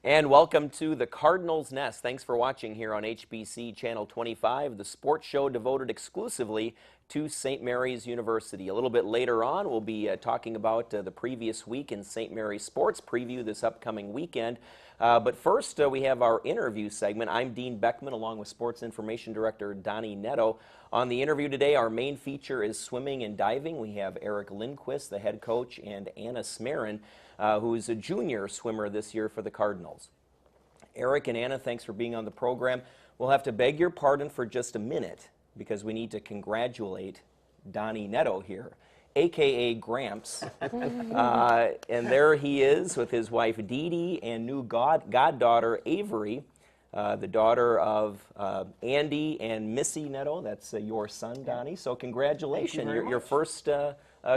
And welcome to the Cardinals Nest. Thanks for watching here on HBC Channel 25, the sports show devoted exclusively to St. Mary's University. A little bit later on, we'll be talking about the previous week in St. Mary's sports preview this upcoming weekend. But first, we have our interview segment. I'm Dean Beckman, along with Sports Information Director Donny Nadeau. On the interview today, our main feature is swimming and diving. We have Eric Lindquist, the head coach, and Anna Smaron, who's a junior swimmer this year for the Cardinals. Eric and Anna, thanks for being on the program. We'll have to beg your pardon for just a minute because we need to congratulate Donny Nadeau here, a.k.a. Gramps. And there he is with his wife Dee Dee and new goddaughter Avery, the daughter of Andy and Missy Nadeau. That's your son, Donny. So congratulations, your first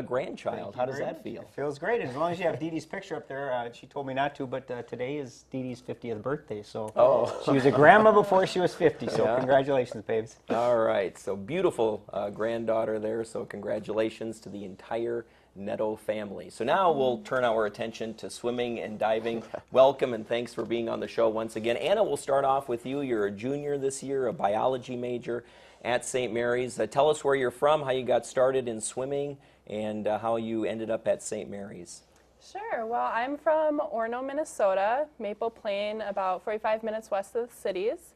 grandchild. How does that feel? It feels great. As long as you have Dee Dee's picture up there. She told me not to, but today is Dee Dee's 50th birthday. So she was a grandma before she was 50. So congratulations, babes. All right. So beautiful granddaughter there. So congratulations to the entire Nadeau family. So now we'll turn our attention to swimming and diving. Welcome and thanks for being on the show once again. Anna, we'll start off with you. You're a junior this year, a biology major at St. Mary's. Tell us where you're from, how you got started in swimming, and how you ended up at St. Mary's. Sure. Well, I'm from Orono, Minnesota, Maple Plain, about 45 minutes west of the cities.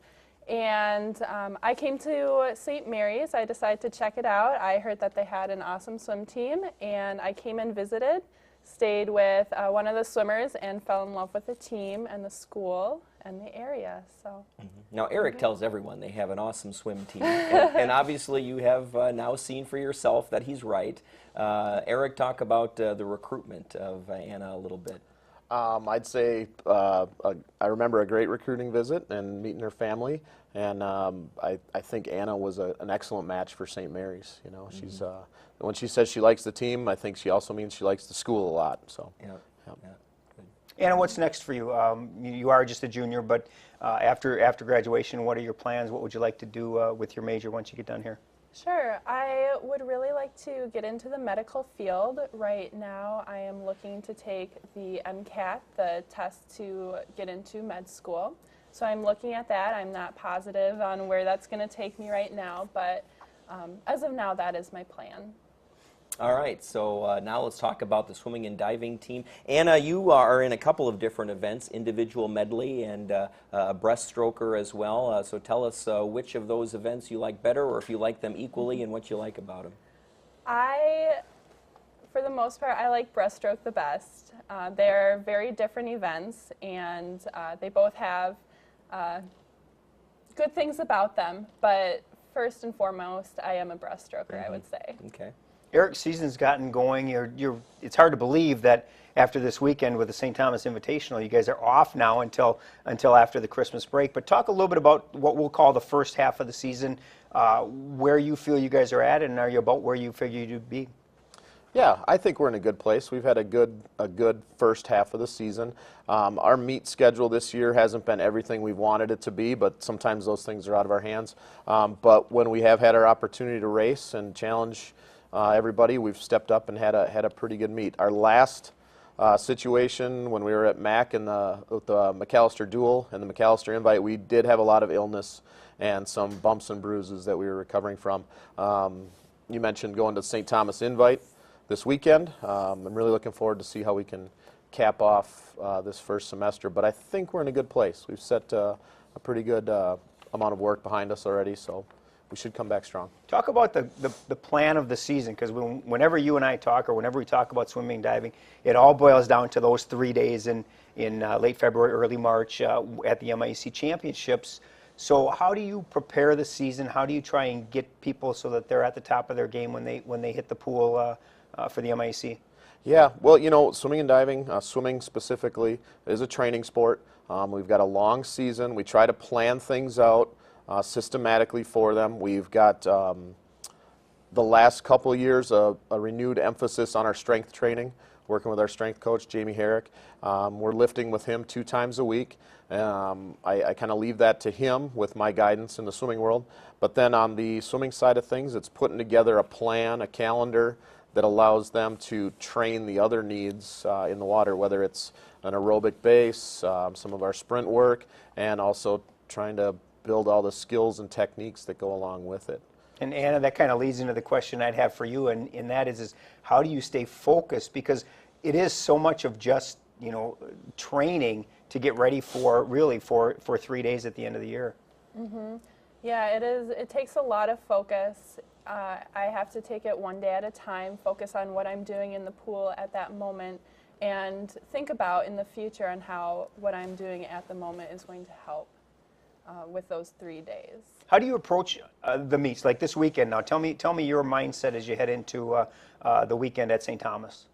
And I came to St. Mary's. I decided to check it out. I heard that they had an awesome swim team, and I came and visited, stayed with one of the swimmers, and fell in love with the team and the school and the area. So. Now, Eric tells everyone they have an awesome swim team, and obviously you have now seen for yourself that he's right. Eric, talk about the recruitment of Anna a little bit. I'd say I remember a great recruiting visit and meeting her family, and I think Anna was an excellent match for St. Mary's. You know, she's when she says she likes the team, I think she also means she likes the school a lot. So. Yeah. Anna, what's next for you? You are just a junior, but after graduation, what are your plans? What would you like to do with your major once you get done here? Sure. I would really like to get into the medical field. Right now, I am looking to take the MCAT, the test to get into med school. So I'm looking at that. I'm not positive on where that's going to take me right now, but as of now, that is my plan. All right, so now let's talk about the swimming and diving team. Anna, you are in a couple of different events, individual medley and a breaststroker as well. So tell us which of those events you like better, or if you like them equally, and what you like about them. For the most part, I like breaststroke the best. They're very different events, and they both have good things about them. But first and foremost, I am a breaststroker, I would say. Okay. Eric's season's gotten going. It's hard to believe that after this weekend with the St. Thomas Invitational, you guys are off now until after the Christmas break. But talk a little bit about what we'll call the first half of the season, where you feel you guys are at, and are you about where you figure you'd be? Yeah, I think we're in a good place. We've had a good first half of the season. Our meet schedule this year hasn't been everything we've wanted it to be, but sometimes those things are out of our hands. But when we have had our opportunity to race and challenge everybody, we've stepped up and had a pretty good meet. Our last situation when we were at MAC and with the McAllister Duel and the McAllister Invite, we did have a lot of illness and some bumps and bruises that we were recovering from. You mentioned going to St. Thomas Invite this weekend. I'm really looking forward to see how we can cap off this first semester, but I think we're in a good place. We've set a pretty good amount of work behind us already, so we should come back strong. Talk about the plan of the season, because whenever you and I talk, or whenever we talk about swimming and diving, it all boils down to those 3 days in late February, early March at the MIAC Championships. So how do you prepare the season? How do you try and get people so that they're at the top of their game when they hit the pool for the MIAC? Yeah, well, you know, swimming and diving, swimming specifically, is a training sport. We've got a long season. We try to plan things out systematically for them. We've got the last couple of years a renewed emphasis on our strength training, working with our strength coach, Jamie Herrick. We're lifting with him 2 times a week. I kind of leave that to him with my guidance in the swimming world. But then on the swimming side of things, it's putting together a plan, a calendar that allows them to train the other needs in the water, whether it's an aerobic base, some of our sprint work, and also trying to build all the skills and techniques that go along with it. And Anna, that kind of leads into the question I'd have for you, and that is how do you stay focused? Because it is so much of just, you know, training to get ready for, really, for 3 days at the end of the year. Mm-hmm. Yeah, it is. It takes a lot of focus. I have to take it one day at a time, focus on what I'm doing in the pool at that moment, and think about in the future on how what I'm doing at the moment is going to help with those 3 days. How do you approach the meets, like this weekend now? Tell me your mindset as you head into the weekend at St. Thomas.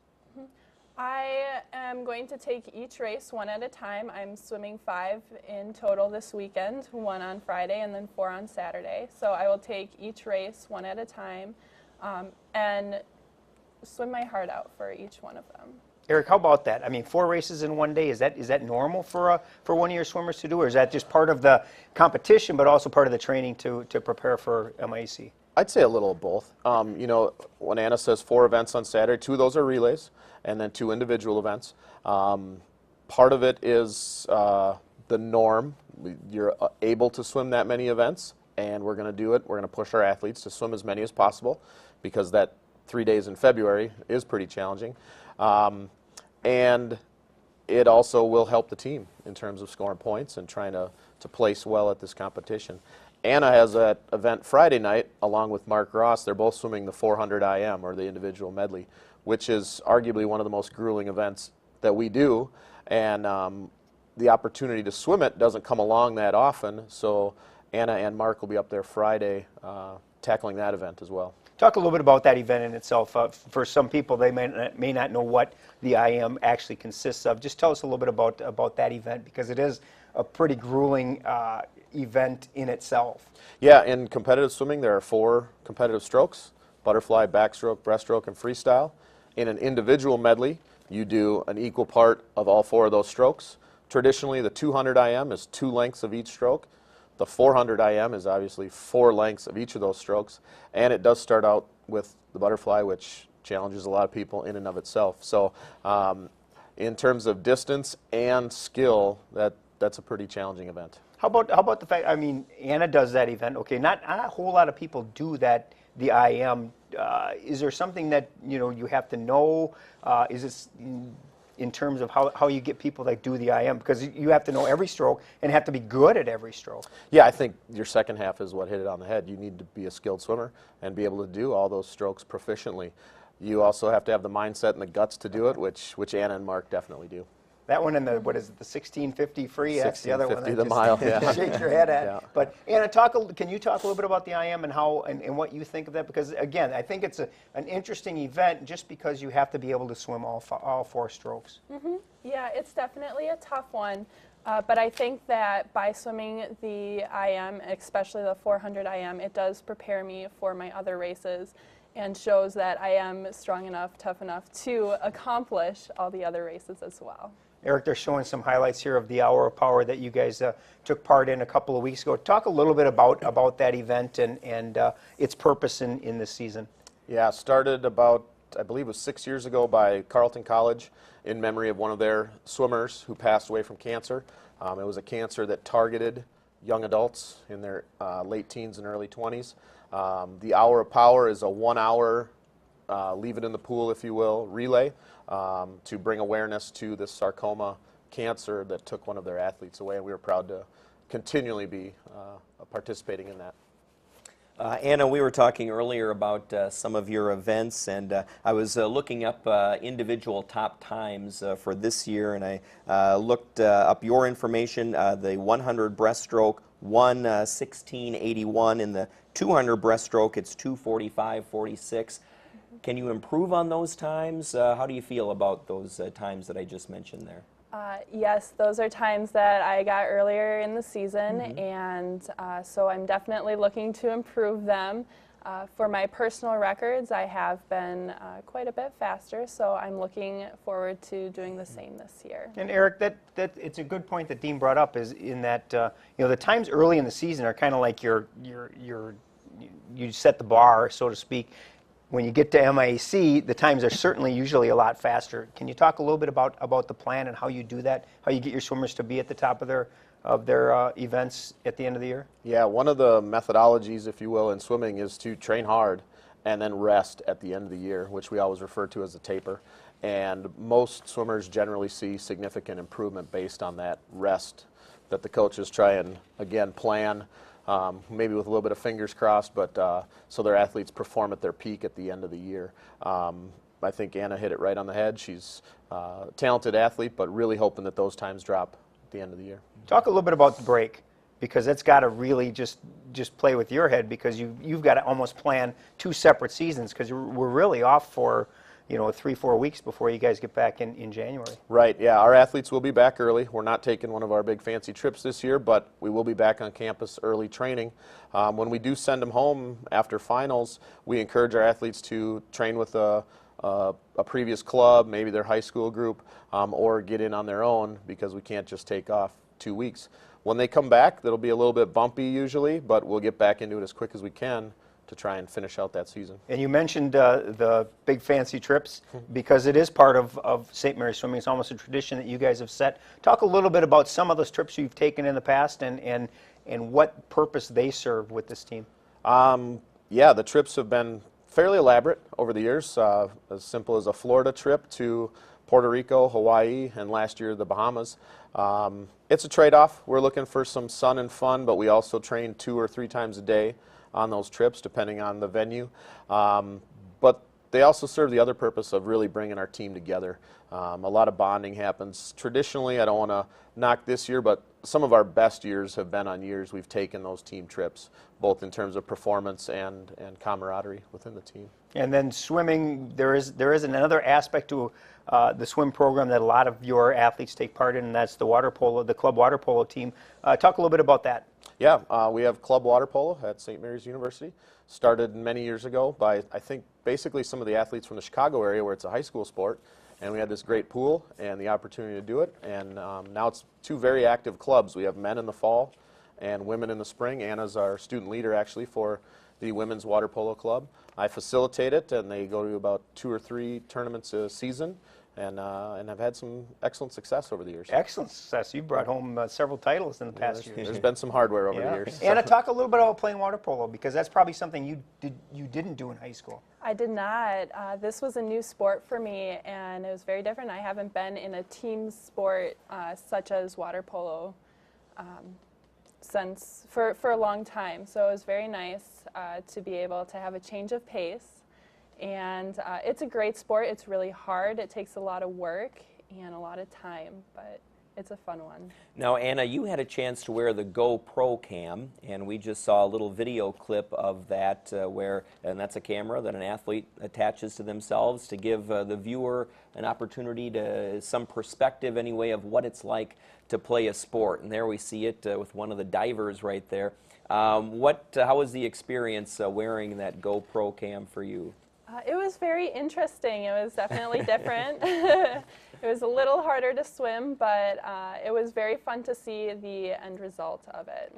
I am going to take each race one at a time. I'm swimming 5 in total this weekend, 1 on Friday and then 4 on Saturday. So I will take each race one at a time and swim my heart out for each one of them. Eric, how about that? I mean, 4 races in one day, is that normal for one of your swimmers to do, or is that just part of the competition but also part of the training to prepare for MIAC? I'd say a little of both. You know, when Anna says 4 events on Saturday, 2 of those are relays, and then 2 individual events. Part of it is the norm. You're able to swim that many events, and we're going to do it. We're going to push our athletes to swim as many as possible because that 3 days in February is pretty challenging. And it also will help the team in terms of scoring points and trying to place well at this competition. Anna has that event Friday night along with Mark Ross. They're both swimming the 400 IM, or the individual medley, which is arguably one of the most grueling events that we do. And the opportunity to swim it doesn't come along that often, so Anna and Mark will be up there Friday tackling that event as well. Talk a little bit about that event in itself. For some people, they may not know what the IM actually consists of. Just tell us a little bit about that event, because it is a pretty grueling event in itself. Yeah, in competitive swimming, there are 4 competitive strokes: butterfly, backstroke, breaststroke, and freestyle. In an individual medley, you do an equal part of all 4 of those strokes. Traditionally, the 200 IM is 2 lengths of each stroke. The 400 IM is obviously 4 lengths of each of those strokes, and it does start out with the butterfly, which challenges a lot of people in and of itself. So in terms of distance and skill, that's a pretty challenging event. How about the fact, I mean, Anna does that event. Okay, not a whole lot of people do that, the IM. Is there something that, you know, you have to know? Is this in terms of how you get people that do the IM? Because you have to know every stroke and have to be good at every stroke. Yeah, I think your second half is what hit it on the head. You need to be a skilled swimmer and be able to do all those strokes proficiently. You also have to have the mindset and the guts to do it, which Anna and Mark definitely do. That one and the, what is it, the 1650 free? That's the other one. 1650 the mile, yeah. Shake your head at. Yeah. But Anna, can you talk a little bit about the IM and how and what you think of that? Because again, I think it's an interesting event just because you have to be able to swim all 4 strokes. Mm-hmm. Yeah, it's definitely a tough one, but I think that by swimming the IM, especially the 400 IM, it does prepare me for my other races and shows that I am strong enough, tough enough to accomplish all the other races as well. Eric, they're showing some highlights here of the Hour of Power that you guys took part in a couple of weeks ago. Talk a little bit about that event and its purpose in this season. Yeah, started about, I believe it was 6 years ago by Carleton College in memory of one of their swimmers who passed away from cancer. It was a cancer that targeted young adults in their late teens and early 20s. The Hour of Power is a 1 hour, leave it in the pool, if you will, relay to bring awareness to this sarcoma cancer that took one of their athletes away, and we were proud to continually be participating in that. Anna, we were talking earlier about some of your events, and I was looking up individual top times for this year, and I looked up your information. The 100 breaststroke, 1:16.81. In the 200 breaststroke, it's 2:45.46. Can you improve on those times? How do you feel about those times that I just mentioned there? Yes, those are times that I got earlier in the season, and so I'm definitely looking to improve them. For my personal records, I have been quite a bit faster, so I'm looking forward to doing the same this year. And Eric, that it's a good point that Dean brought up, is in that you know, the times early in the season are kind of like you set the bar, so to speak. when you get to MIAC, the times are certainly usually a lot faster. Can you talk a little bit about the plan and how you do that, how you get your swimmers to be at the top of their events at the end of the year? Yeah, one of the methodologies, if you will, in swimming is to train hard and then rest at the end of the year, which we always refer to as the taper. And most swimmers generally see significant improvement based on that rest that the coaches try and, again, plan, maybe with a little bit of fingers crossed, but so their athletes perform at their peak at the end of the year. I think Anna hit it right on the head. She's a talented athlete, but really hoping that those times drop at the end of the year. Talk a little bit about the break, because that's got to really just play with your head, because you've got to almost plan 2 separate seasons, because we're really off for 3-4 weeks before you guys get back in January. Right, yeah, our athletes will be back early. We're not taking one of our big fancy trips this year, but we will be back on campus early training. When we do send them home after finals, we encourage our athletes to train with a previous club, maybe their high school group, or get in on their own, because we can't just take off 2 weeks. When they come back, that'll be a little bit bumpy usually, but we'll get back into it as quick as we can to try and finish out that season. And you mentioned the big fancy trips, because it is part of St. Mary's swimming. It's almost a tradition that you guys have set. Talk a little bit about some of those trips you've taken in the past and what purpose they serve with this team. Yeah, the trips have been fairly elaborate over the years, as simple as a Florida trip to Puerto Rico, Hawaii, and last year the Bahamas. It's a trade-off. We're looking for some sun and fun, but we also train 2 or 3 times a day on those trips, depending on the venue. But they also serve the other purpose of really bringing our team together. A lot of bonding happens. Traditionally, I don't want to knock this year, but some of our best years have been on years we've taken those team trips, both in terms of performance and camaraderie within the team. And then swimming, there is another aspect to the swim program that a lot of your athletes take part in, and that's the water polo, the club water polo team. Talk a little bit about that. Yeah, we have club water polo at St. Mary's University. Started many years ago by, I think, basically some of the athletes from the Chicago area, where it's a high school sport. And we had this great pool and the opportunity to do it. And now it's 2 very active clubs. We have men in the fall and women in the spring. Anna's our student leader, actually, for the women's water polo club. I facilitate it, and they go to about 2 or 3 tournaments a season, and have had some excellent success over the years. Excellent success. You brought home several titles in the past years. There's been some hardware over the years. Anna, talk a little bit about playing water polo, because that's probably something you didn't do in high school. I did not. This was a new sport for me, and it was very different. I haven't been in a team sport such as water polo for a long time. So it was very nice to be able to have a change of pace. And it's a great sport. It's really hard. It takes a lot of work and a lot of time, but it's a fun one. Now, Anna, you had a chance to wear the GoPro cam, and we just saw a little video clip of that and that's a camera that an athlete attaches to themselves to give the viewer an opportunity to some perspective anyway of what it's like to play a sport. And there we see it with one of the divers right there. How was the experience wearing that GoPro cam for you? It was very interesting. It was definitely different. It was a little harder to swim, but it was very fun to see the end result of it.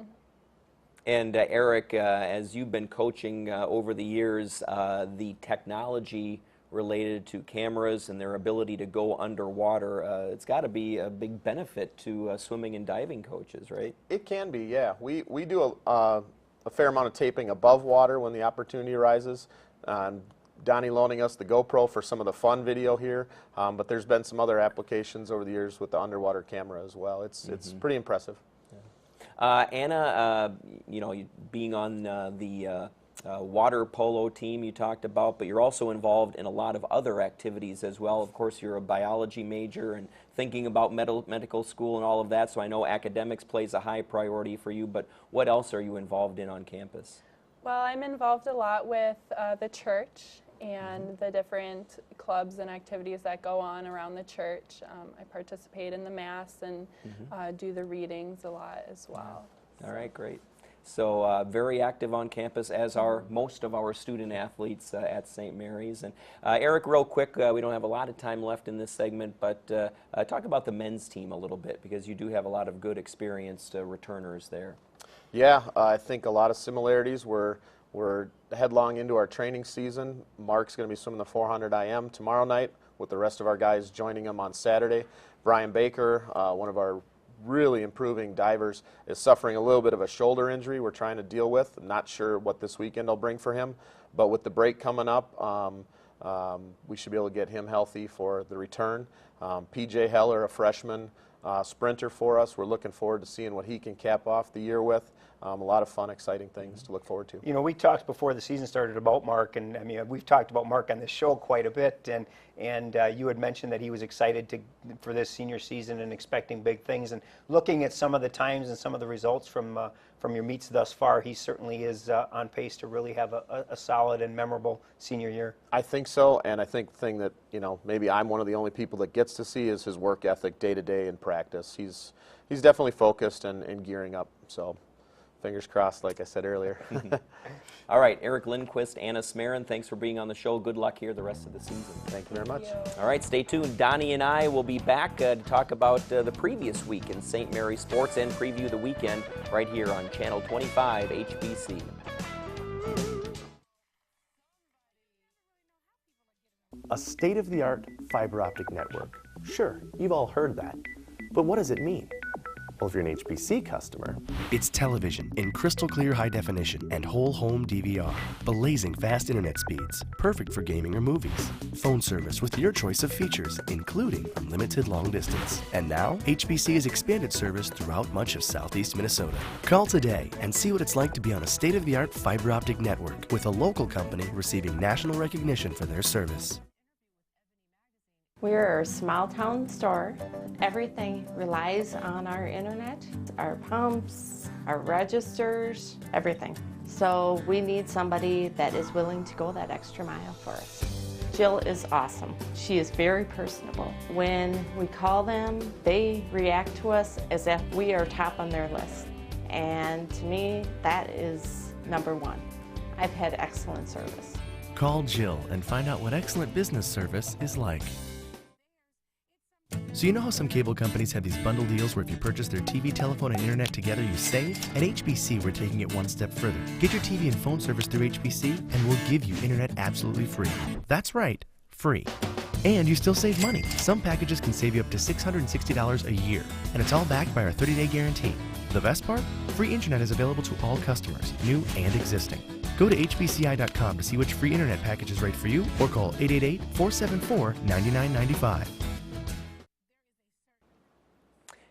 And Eric, as you've been coaching over the years, the technology related to cameras and their ability to go underwater, it's got to be a big benefit to swimming and diving coaches, right? It can be, yeah. We do a fair amount of taping above water when the opportunity arises. Donny loaning us the GoPro for some of the fun video here, but there's been some other applications over the years with the underwater camera as well. It's pretty impressive. Yeah. Anna, being on the water polo team you talked about, but you're also involved in a lot of other activities as well. Of course, you're a biology major and thinking about medical school and all of that, so I know academics plays a high priority for you, but what else are you involved in on campus? Well, I'm involved a lot with the church and the different clubs and activities that go on around the church. I participate in the Mass and do the readings a lot as well. All right, great. So very active on campus, as are most of our student athletes at St. Mary's. And Eric, real quick, we don't have a lot of time left in this segment, but talk about the men's team a little bit, because you do have a lot of good experienced returners there. Yeah, I think a lot of similarities. We're We're headlong into our training season. Mark's going to be swimming the 400 IM tomorrow night with the rest of our guys joining him on Saturday. Brian Baker, one of our really improving divers, is suffering a little bit of a shoulder injury we're trying to deal with. I'm not sure what this weekend will bring for him, but with the break coming up, we should be able to get him healthy for the return. PJ Heller, a freshman sprinter for us, we're looking forward to seeing what he can cap off the year with. A lot of fun, exciting things to look forward to. You know, we talked before the season started about Mark, and I mean, we've talked about Mark on this show quite a bit, and you had mentioned that he was excited for this senior season and expecting big things. And looking at some of the times and some of the results from your meets thus far, he certainly is on pace to really have a solid and memorable senior year. I think so, and I think the thing that, you know, maybe I'm one of the only people that gets to see is his work ethic day to day in practice. He's definitely focused and gearing up. So. Fingers crossed, like I said earlier. All right, Eric Lindquist, Anna Smaron, thanks for being on the show. Good luck here the rest of the season. Thank you very much. All right, stay tuned. Donnie and I will be back to talk about the previous week in St. Mary's sports and preview the weekend right here on Channel 25 HBC. A state-of-the-art fiber optic network. Sure, you've all heard that. But what does it mean? Well, if you're an HBC customer, it's television in crystal clear high definition and whole home DVR. Blazing fast internet speeds, perfect for gaming or movies. Phone service with your choice of features, including unlimited long distance. And now, HBC has expanded service throughout much of southeast Minnesota. Call today and see what it's like to be on a state-of-the-art fiber optic network with a local company receiving national recognition for their service. We're a small town store. Everything relies on our internet, our pumps, our registers, everything. So we need somebody that is willing to go that extra mile for us. Jill is awesome. She is very personable. When we call them, they react to us as if we are top on their list. And to me, that is number one. I've had excellent service. Call Jill and find out what excellent business service is like. So you know how some cable companies have these bundle deals where if you purchase their TV, telephone, and internet together, you save? At HBC, we're taking it one step further. Get your TV and phone service through HBC, and we'll give you internet absolutely free. That's right, free. And you still save money. Some packages can save you up to $660 a year, and it's all backed by our 30-day guarantee. The best part? Free internet is available to all customers, new and existing. Go to hbci.com to see which free internet package is right for you, or call 888-474-9995.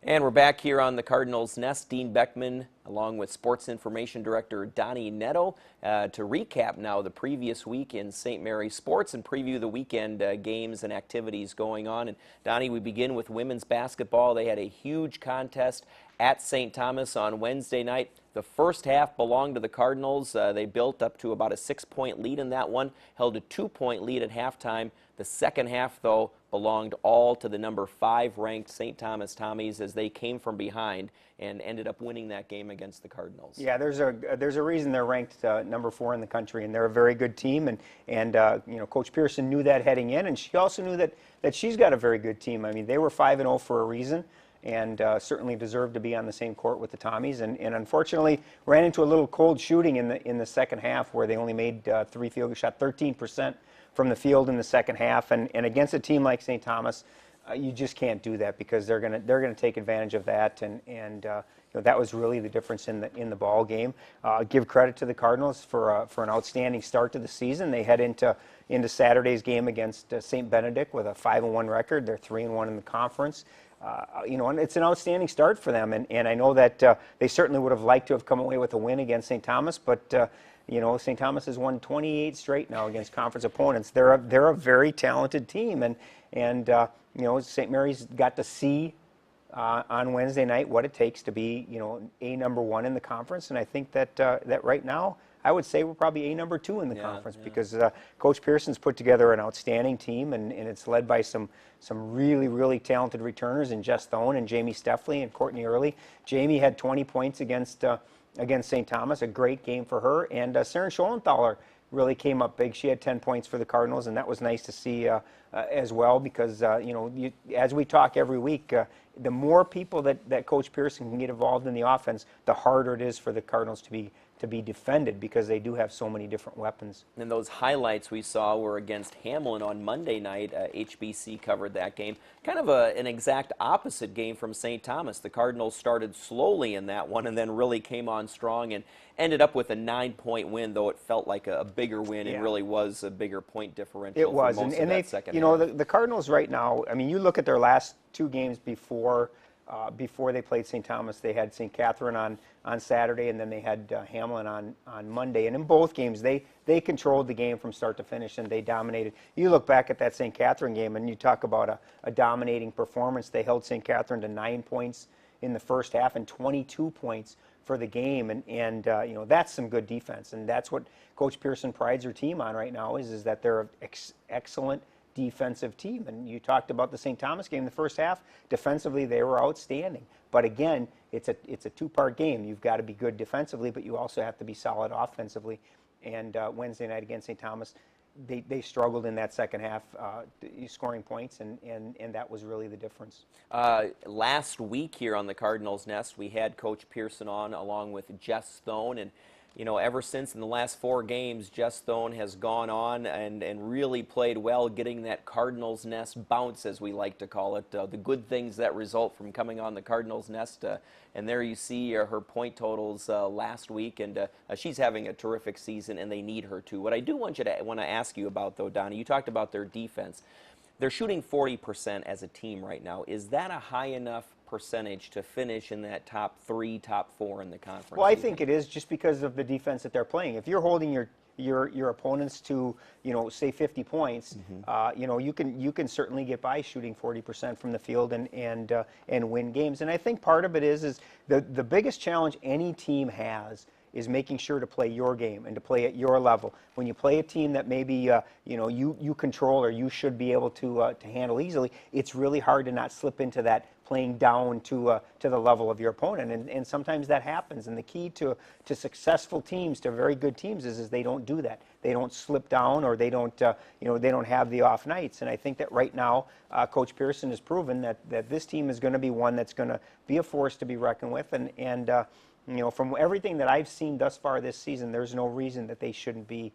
And we're back here on the Cardinals Nest. Dean Beckman, along with Sports Information Director Donny Nadeau, to recap now the previous week in St. Mary's sports and preview the weekend games and activities going on. And Donny, we begin with women's basketball. They had a huge contest at St. Thomas on Wednesday night. The first half belonged to the Cardinals. They built up to about a 6-point lead in that one, held a 2-point lead at halftime. The second half, though, belonged all to the number 5 ranked St. Thomas Tommies as they came from behind and ended up winning that game against the Cardinals. Yeah, there's a reason they're ranked number 4 in the country, and they're a very good team. And you know, Coach Pearson knew that heading in, and she also knew that she's got a very good team. I mean, they were 5-0 for a reason, and certainly deserved to be on the same court with the Tommies. And unfortunately, ran into a little cold shooting in the second half where they only made 3 field goals, shot 13% from the field in the second half. And against a team like St. Thomas, you just can't do that because they're gonna take advantage of that. And you know, that was really the difference in the ball game. Give credit to the Cardinals for an outstanding start to the season. They head into Saturday's game against St. Benedict with a 5-1 record. They're 3-1 in the conference. You know, and it's an outstanding start for them. And I know that they certainly would have liked to have come away with a win against St. Thomas, but you know, St. Thomas has won 28 straight now against conference opponents. They're a very talented team, and you know, St. Mary's got to see on Wednesday night what it takes to be, you know, a number 1 in the conference. And I think that that right now, I would say we're probably a number 2 in the conference because Coach Pearson's put together an outstanding team, and it's led by some really, really talented returners in Jess Thone and Jamie Steffley and Courtney Early. Jamie had 20 points against St. Thomas, a great game for her. And Saren Scholenthaler really came up big. She had 10 points for the Cardinals, and that was nice to see as well because, you know, as we talk every week, the more people that Coach Pearson can get involved in the offense, the harder it is for the Cardinals to to be defended because they do have so many different weapons. And those highlights we saw were against Hamlin on Monday night. HBC covered that game. Kind of an exact opposite game from St. Thomas. The Cardinals started slowly in that one and then really came on strong and ended up with a 9-point win, though it felt like a bigger win and really was a bigger point differential. It was, for most and of that they, second you know, half. the Cardinals right now. I mean, you look at their last 2 games before they played St. Thomas. They had St. Catherine on Saturday, and then they had Hamlin on Monday. And in both games, they controlled the game from start to finish, and they dominated. You look back at that St. Catherine game, and you talk about a dominating performance. They held St. Catherine to 9 points in the first half and 22 points for the game, and you know, that's some good defense, and that's what Coach Pearson prides her team on right now is that they're an excellent defensive team. And you talked about the St. Thomas game. The first half, defensively, they were outstanding. But again, it's a 2-part game. You've got to be good defensively, but you also have to be solid offensively. And Wednesday night against St. Thomas, they struggled in that second half scoring points, and that was really the difference. Last week here on the Cardinals Nest, we had Coach Pearson on along with Jess Stone, and you know, ever since in the last 4 games, Jess Stone has gone on and really played well, getting that Cardinals Nest bounce, as we like to call it, the good things that result from coming on the Cardinals Nest. And there you see her point totals last week, and she's having a terrific season, and they need her to. What I do want to ask you about, though, Donny, you talked about their defense. They're shooting 40% as a team right now. Is that a high enough percentage to finish in that top 3, top 4 in the conference? Well, I think it is just because of the defense that they're playing. If you're holding your opponents to, you know, say 50 points, you know, you can certainly get by shooting 40% from the field and win games. And I think part of it is the biggest challenge any team has is making sure to play your game and to play at your level. When you play a team that maybe you know, you control or you should be able to handle easily, it's really hard to not slip into that playing down to the level of your opponent, and sometimes that happens. And the key to successful teams, to very good teams, is they don't do that. They don't slip down, or they don't you know, they don't have the off nights. And I think that right now, Coach Pearson has proven that this team is going to be one that's going to be a force to be reckoned with, and you know, from everything that I've seen thus far this season, there's no reason that they shouldn't be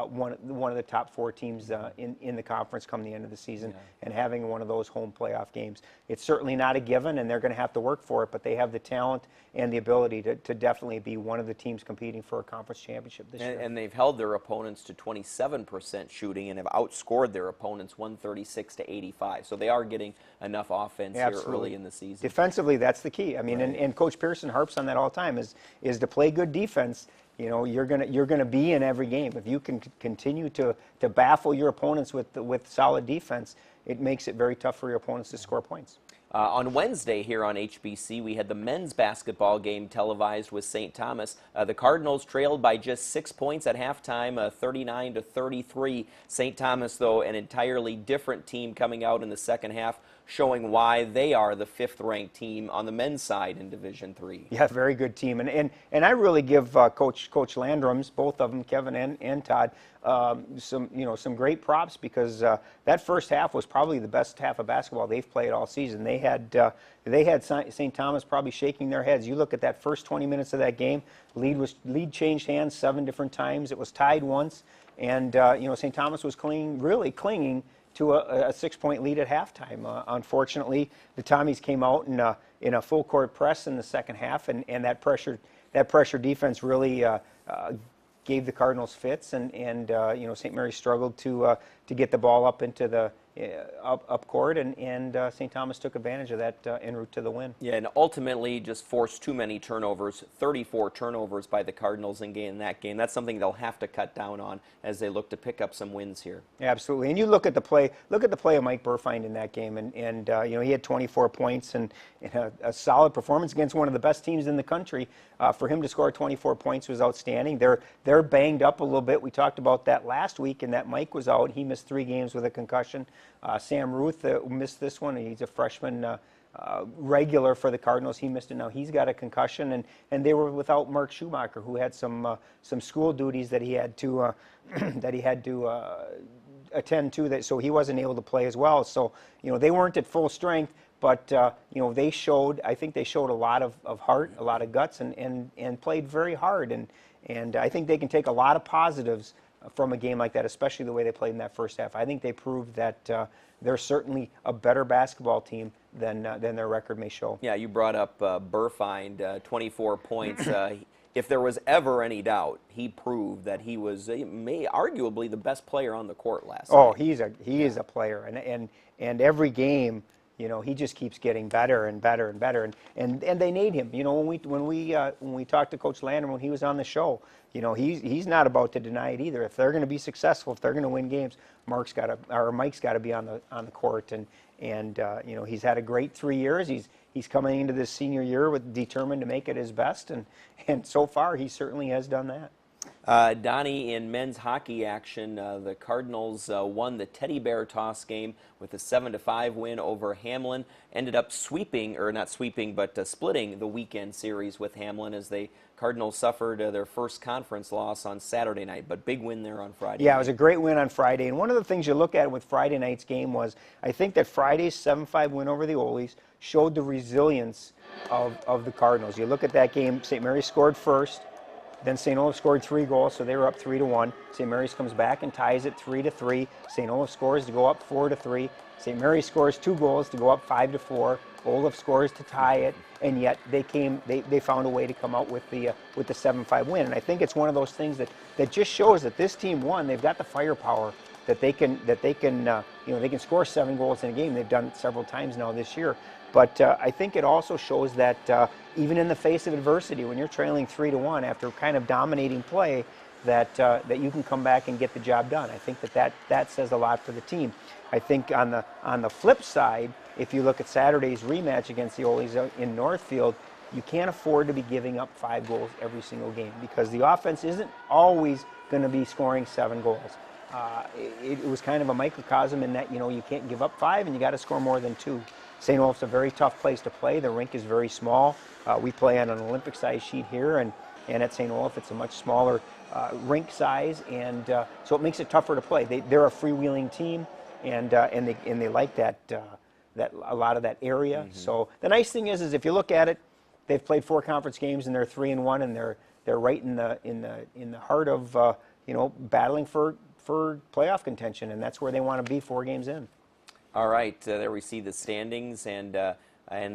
one of the top 4 teams in the conference come the end of the season, and having one of those home playoff games. It's certainly not a given, and they're going to have to work for it, but they have the talent and the ability to definitely be one of the teams competing for a conference championship this year. And they've held their opponents to 27% shooting and have outscored their opponents 136-85. So they are getting enough offense here early in the season. Defensively, that's the key. I mean, and Coach Pearson harps on that all the time, is to play good defense. You know, you're gonna be in every game. If you can continue to baffle your opponents with solid defense, it makes it very tough for your opponents to score points. On Wednesday here on HBC, we had the men's basketball game televised with St. Thomas. The Cardinals trailed by just 6 points at halftime, 39-33. St. Thomas, though, an entirely different team coming out in the second half, showing why they are the 5th-ranked team on the men's side in Division III. Yeah, very good team, and I really give Coach Landrums, both of them, Kevin and Todd, some great props, because that first half was probably the best half of basketball they've played all season. They had St. Thomas probably shaking their heads. You look at that first 20 minutes of that game, lead changed hands 7 different times. It was tied once, and you know, St. Thomas was really clinging to a 6-point lead at halftime. Unfortunately, the Tommies came out in a full court press in the second half, and that pressure defense really gave the Cardinals fits, and you know, St. Mary's struggled to get the ball up into the up court, and St. Thomas took advantage of that en route to the win. Yeah, and ultimately just forced too many turnovers, 34 turnovers by the Cardinals in that game. That's something they'll have to cut down on as they look to pick up some wins here. Absolutely, and you look at the play of Mike Burfind in that game, and you know, he had 24 points and a solid performance against one of the best teams in the country. For him to score 24 points was outstanding. They're banged up a little bit. We talked about that last week, and that Mike was out. He missed 3 games with a concussion. Sam Ruth missed this one. He's a freshman regular for the Cardinals. He missed it. Now he's got a concussion, and they were without Mark Schumacher, who had some school duties that he had to attend to. So he wasn't able to play as well. So you know, they weren't at full strength, but you know, I think they showed a lot of heart, a lot of guts, and played very hard. And I think they can take a lot of positives from a game like that, especially the way they played in that first half. I think they proved that they're certainly a better basketball team than their record may show. Yeah, you brought up Burfind, 24 points. If there was ever any doubt, he proved that he was arguably the best player on the court last night. Oh, he is a player, and every game, you know, he just keeps getting better and better and better, and they need him. You know, when we talked to Coach Lander when he was on the show, you know, he's not about to deny it either. If they're going to be successful, if they're going to win games, Mike's got to be on the court, and you know, he's had a great 3 years. He's coming into this senior year determined to make it his best, and so far he certainly has done that. Donny, in men's hockey action, the Cardinals won the Teddy Bear toss game with a 7-5 win over Hamlin. Ended up sweeping, or not sweeping, but splitting the weekend series with Hamlin as Cardinals suffered their first conference loss on Saturday night, but big win there on Friday. Yeah, it was a great win on Friday, and one of the things you look at with Friday night's game was I think that Friday's 7-5 win over the Oles showed the resilience of the Cardinals. You look at that game, St. Mary's scored first. Then St. Olaf scored 3 goals, so they were up 3-1. St. Mary's comes back and ties it 3-3. St. Olaf scores to go up 4-3. St. Mary's scores 2 goals to go up 5-4. Olaf scores to tie it, and yet they found a way to come out with the 7-5 win. And I think it's one of those things that just shows that this team won. They've got the firepower that they can you know, they can score 7 goals in a game. They've done it several times now this year. But I think it also shows that even in the face of adversity, when you're trailing 3-1 after kind of dominating play, that you can come back and get the job done. I think that says a lot for the team. I think on the flip side, if you look at Saturday's rematch against the Oles in Northfield, you can't afford to be giving up 5 goals every single game because the offense isn't always going to be scoring 7 goals. It was kind of a microcosm in that, you know, you can't give up 5 and you got to score more than 2. St. Olaf's a very tough place to play. The rink is very small. We play on an Olympic-sized sheet here, and at St. Olaf it's a much smaller rink size, and so it makes it tougher to play. They're a freewheeling team, and they like that a lot of that area. Mm-hmm. So the nice thing is if you look at it, they've played 4 conference games and they're 3-1, and they're right in the heart of you know, battling for playoff contention, and that's where they want to be 4 games in. All right, there we see the standings and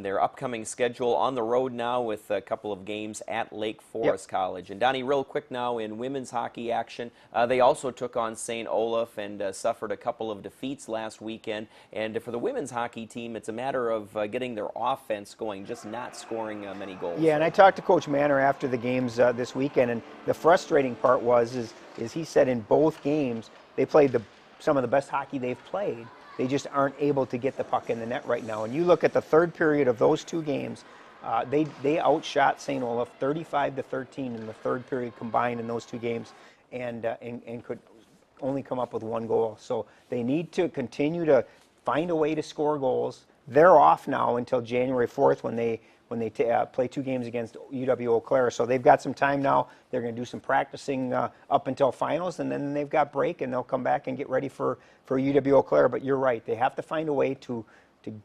their upcoming schedule on the road now with a couple of games at Lake Forest College. And Donnie, real quick now in women's hockey action, they also took on St. Olaf and suffered a couple of defeats last weekend. And for the women's hockey team, it's a matter of getting their offense going, just not scoring many goals. Yeah, and I talked to Coach Manor after the games this weekend, and the frustrating part is he said in both games they played some of the best hockey they've played. They just aren't able to get the puck in the net right now. And you look at the third period of those 2 games, they outshot St. Olaf 35-13 in the third period combined in those 2 games, and could only come up with 1 goal. So they need to continue to find a way to score goals. They're off now until January 4th when they play 2 games against UW Eau Claire. So they've got some time now. They're going to do some practicing up until finals, and then they've got break, and they'll come back and get ready for UW Eau Claire. But you're right. They have to find a way to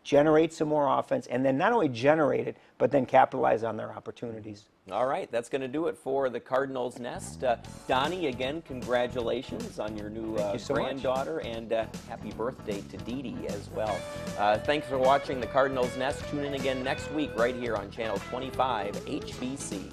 generate some more offense, and then not only generate it, but then capitalize on their opportunities. All right, that's going to do it for the Cardinals Nest. Donnie, again, congratulations on your new granddaughter, and happy birthday to Dee Dee as well. Thanks for watching the Cardinals Nest. Tune in again next week right here on Channel 25 HBC.